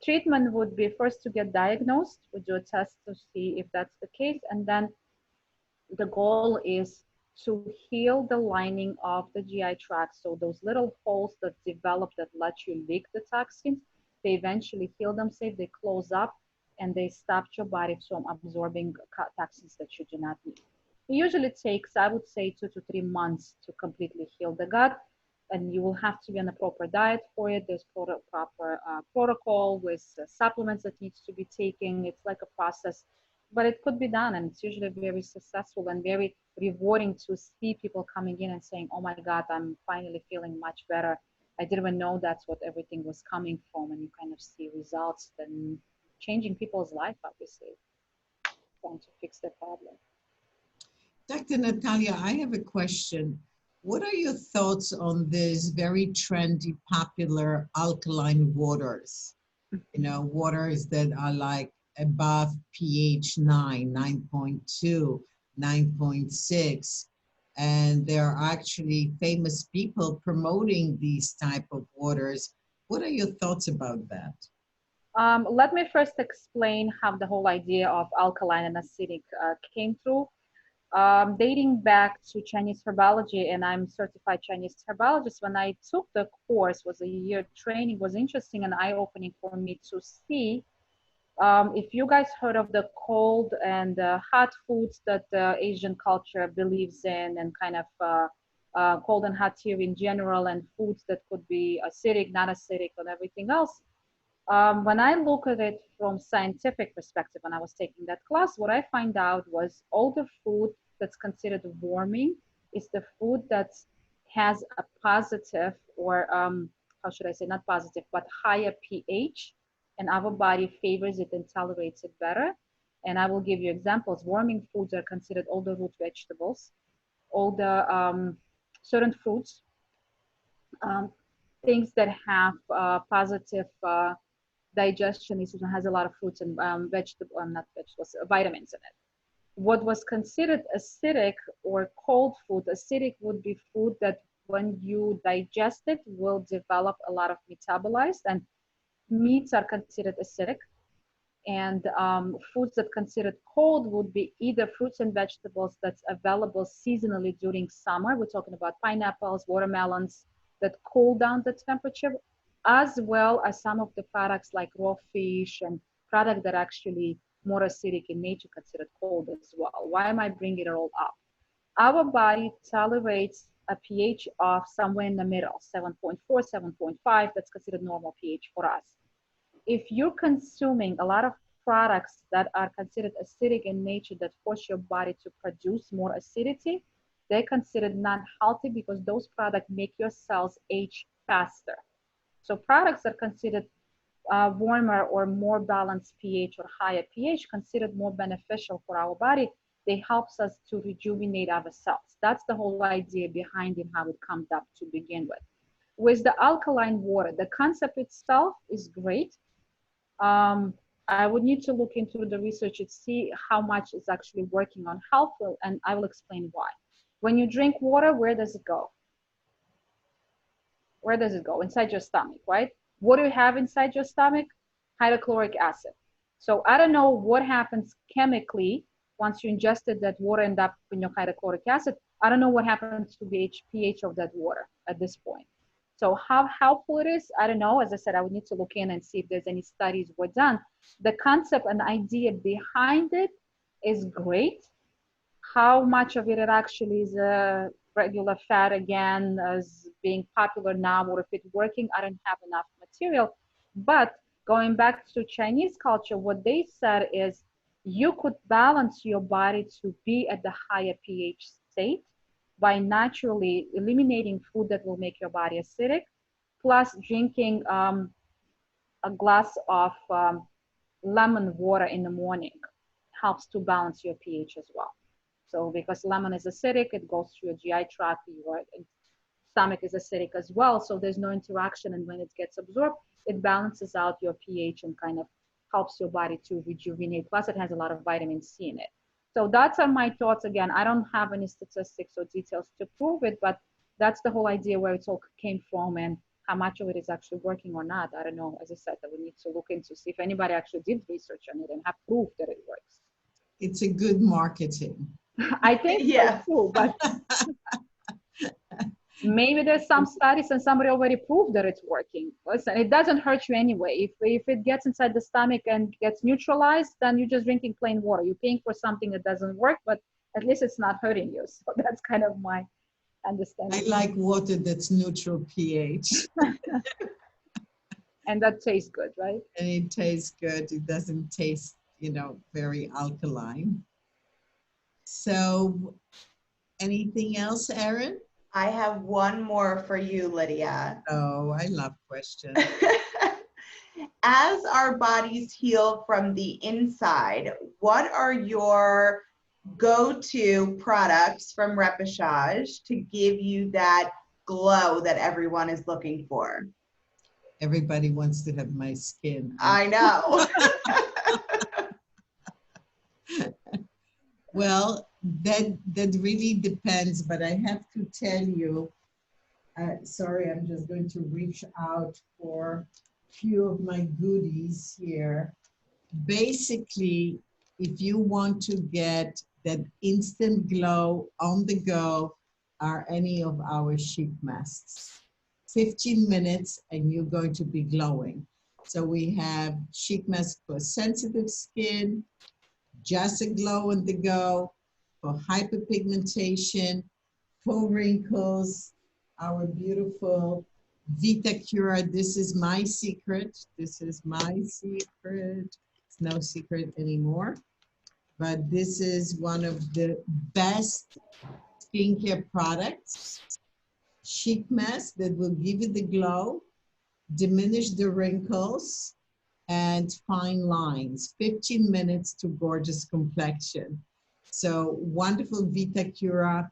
Treatment would be first to get diagnosed. We do a test to see if that's the case. And then the goal is to heal the lining of the GI tract. So those little holes that develop that let you leak the toxins, they eventually heal themselves, they close up, and they stop your body from absorbing toxins that you do not need. It usually takes, I would say, 2 to 3 months to completely heal the gut. And you will have to be on a proper diet for it. There's proper protocol with supplements that needs to be taken. It's like a process, but it could be done, and it's usually very successful and very rewarding to see people coming in and saying, oh my God, I'm finally feeling much better. I didn't even know that's what everything was coming from. And you kind of see results and changing people's life, obviously, trying to fix their problem.
Dr. Natalia, I have a question. What are your thoughts on this very trendy, popular alkaline waters? You know, waters that are like above pH 9, 9.2, 9.6. And there are actually famous people promoting these type of waters. What are your thoughts about that?
Let me first explain how the whole idea of alkaline and acidic came through. Dating back to Chinese herbology, and I'm certified Chinese herbologist. When I took the course, was a year training, was interesting and eye-opening for me to see. If you guys heard of the cold and hot foods that the Asian culture believes in, and kind of cold and hot theory in general, and foods that could be acidic, not acidic, and everything else. When I look at it from scientific perspective, when I was taking that class, what I find out was all the food that's considered warming is the food that has a positive, or how should I say, not positive, but higher pH, and our body favors it and tolerates it better. And I will give you examples. Warming foods are considered all the root vegetables, all the certain fruits, um, things that have positive digestion issues, and has a lot of fruits and not vegetables, vitamins in it. What was considered acidic or cold food, acidic would be food that when you digest it will develop a lot of metabolites, and meats are considered acidic. And foods that considered cold would be either fruits and vegetables that's available seasonally during summer. We're talking about pineapples, watermelons that cool down the temperature, as well as some of the products like raw fish and products that are actually more acidic in nature, considered cold as well. Why am I bringing it all up? Our body tolerates a pH of somewhere in the middle, 7.4, 7.5. That's considered normal pH for us. If you're consuming a lot of products that are considered acidic in nature that force your body to produce more acidity, they're considered not healthy because those products make your cells age faster. So products that are considered warmer or more balanced pH or higher pH, considered more beneficial for our body. They helps us to rejuvenate our cells. That's the whole idea behind it, how it comes up to begin with. With the alkaline water, the concept itself is great. I would need to look into the research and see how much is actually working on health, and I will explain why. When you drink water, where does it go? Where does it go? Inside your stomach, right? What do you have inside your stomach? Hydrochloric acid. So I don't know what happens chemically once you ingested that water, end up in your hydrochloric acid. I don't know what happens to the pH of that water at this point. So how helpful it is, I don't know. As I said, I would need to look in and see if there's any studies were done. The concept and idea behind it is great. How much of it actually is a regular fat again as being popular now, or if it's working, I don't have enough material. But going back to Chinese culture, what they said is you could balance your body to be at the higher pH state by naturally eliminating food that will make your body acidic, plus drinking a glass of lemon water in the morning helps to balance your pH as well. So because lemon is acidic, it goes through your GI tract, your stomach is acidic as well. So there's no interaction, and when it gets absorbed, it balances out your pH and kind of helps your body to rejuvenate. Plus, it has a lot of vitamin C in it. So that's are my thoughts. Again, I don't have any statistics or details to prove it, but that's the whole idea where it all came from, and how much of it is actually working or not. I don't know. As I said, that we need to look into, see if anybody actually did research on it and have proof that it works.
It's a good marketing.
I think
Yeah.
so too, but maybe there's some studies and somebody already proved that it's working. Listen, it doesn't hurt you anyway. If it gets inside the stomach and gets neutralized, then you're just drinking plain water. You're paying for something that doesn't work, but at least it's not hurting you. So that's kind of my understanding.
I like water that's neutral pH.
And that tastes good, right?
And it tastes good. It doesn't taste, very alkaline. So anything else, Erin?
I have one more for you, Lydia.
Oh, I love questions.
As our bodies heal from the inside, what are your go-to products from Repechage to give you that glow that everyone is looking for?
Everybody wants to have my skin.
I know.
Well, that really depends, but I have to tell you, sorry, I'm just going to reach out for a few of my goodies here. Basically, if you want to get that instant glow on the go, are any of our sheet masks. 15 minutes and you're going to be glowing. So we have sheet mask for sensitive skin, just a glow on the go, for hyperpigmentation, for wrinkles, our beautiful VitaCura. This is my secret. This is my secret. It's no secret anymore. But this is one of the best skincare products. Sheet mask that will give you the glow, diminish the wrinkles, and fine lines. 15 minutes to gorgeous complexion. So wonderful VitaCura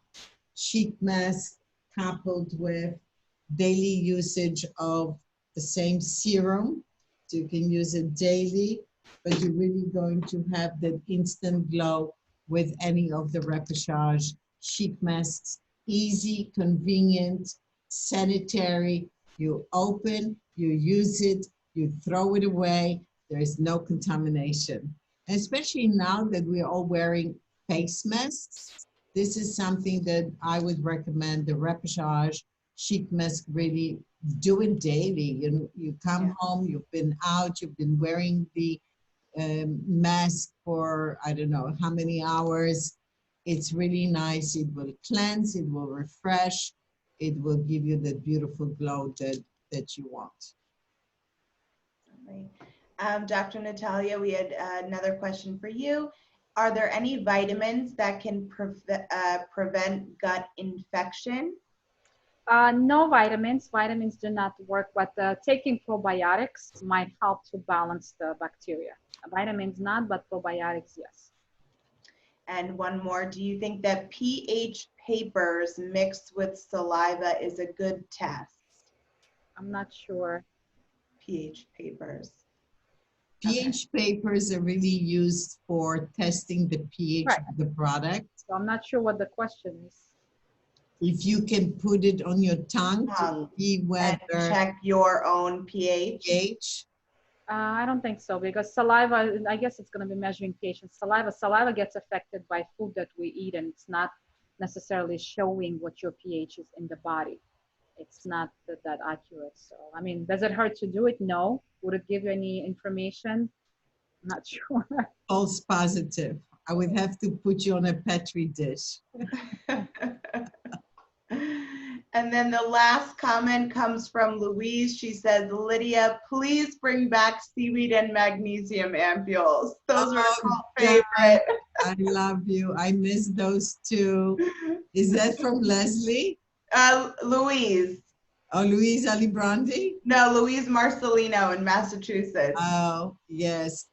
sheet mask coupled with daily usage of the same serum. So you can use it daily, but you're really going to have that instant glow with any of the Repechage sheet masks. Easy, convenient, sanitary. You open, you use it, you throw it away. There is no contamination. And especially now that we're all wearing face masks, this is something that I would recommend the Repechage sheet mask really doing daily. You come home, you've been out, you've been wearing the mask for I don't know how many hours. It's really nice. It will cleanse, it will refresh, it will give you that beautiful glow that you want.
Dr. Natalia, we had another question for you. Are there any vitamins that can prevent gut infection?
No vitamins. Vitamins do not work, but taking probiotics might help to balance the bacteria. Vitamins not, but probiotics, yes.
And one more, do you think that pH papers mixed with saliva is a good test?
I'm not sure.
pH papers.
pH papers are really used for testing the pH
Right.
of the product.
So I'm not sure what the question is.
If you can put it on your tongue to see
And
whether
check your own pH.
pH.
I don't think so, because saliva, I guess it's going to be measuring pH. Saliva gets affected by food that we eat, and it's not necessarily showing what your pH is in the body. It's not that accurate. So, I mean, does it hurt to do it? No. Would it give you any information? I'm not sure.
False positive. I would have to put you on a Petri dish.
And then the last comment comes from Louise. She says, Lydia, please bring back seaweed and magnesium ampules. Those are
Oh,
my favorite.
I love you. I miss those too. Is that from Leslie?
Louise.
Oh, Louise Alibrandi?
No, Louise Marcelino in Massachusetts.
Oh, yes.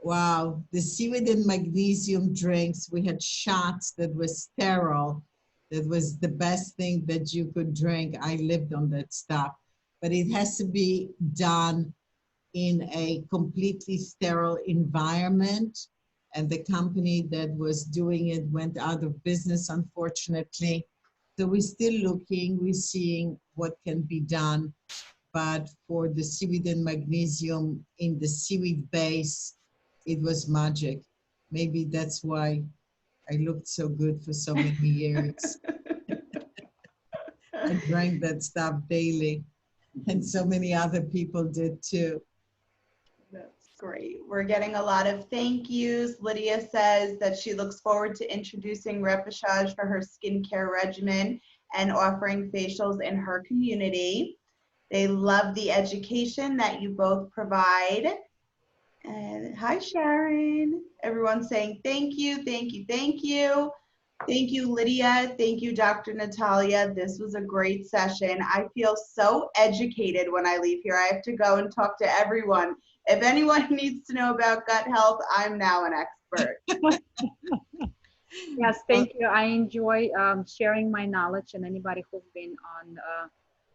Wow, the seaweed and magnesium drinks. We had shots that were sterile. That was the best thing that you could drink. I lived on that stuff. But it has to be done in a completely sterile environment. And the company that was doing it went out of business, unfortunately. So we're still looking, we're seeing what can be done. But for the seaweed and magnesium in the seaweed base, it was magic. Maybe that's why I looked so good for so many years. I drank that stuff daily, and so many other people did too.
That's great. We're getting a lot of thank yous. Lydia says that she looks forward to introducing Repoussage for her skincare regimen and offering facials in her community. They love the education that you both provide. And hi, Sharon. Everyone's saying thank you, thank you, thank you. Thank you, Lydia. Thank you, Dr. Natalia. This was a great session. I feel so educated when I leave here. I have to go and talk to everyone. If anyone needs to know about gut health, I'm now an expert.
Yes, thank you. I enjoy sharing my knowledge, and anybody who's been on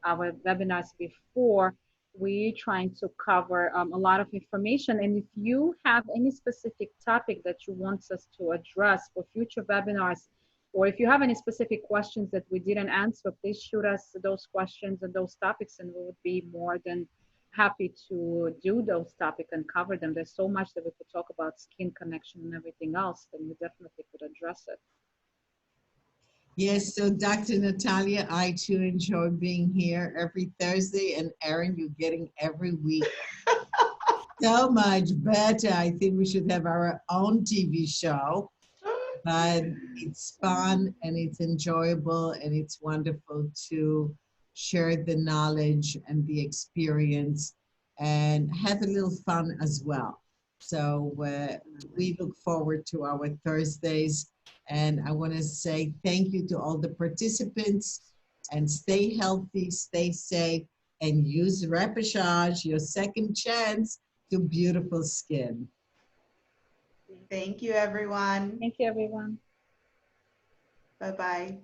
our webinars before, we're trying to cover a lot of information. And if you have any specific topic that you want us to address for future webinars, or if you have any specific questions that we didn't answer, please shoot us those questions and those topics, and we would be more than happy to do those topics and cover them. There's so much that we could talk about, skin connection and everything else, then we definitely could address it.
Yes, so Dr. Natalia, I too enjoy being here every Thursday, and Erin, you're getting every week. So much better. I think we should have our own TV show, but it's fun and it's enjoyable and it's wonderful to share the knowledge and the experience and have a little fun as well. So we look forward to our Thursdays, and I want to say thank you to all the participants, and stay healthy, stay safe, and use Repoussage, your second chance to beautiful skin.
Thank you, everyone.
Thank you, everyone.
Bye-bye.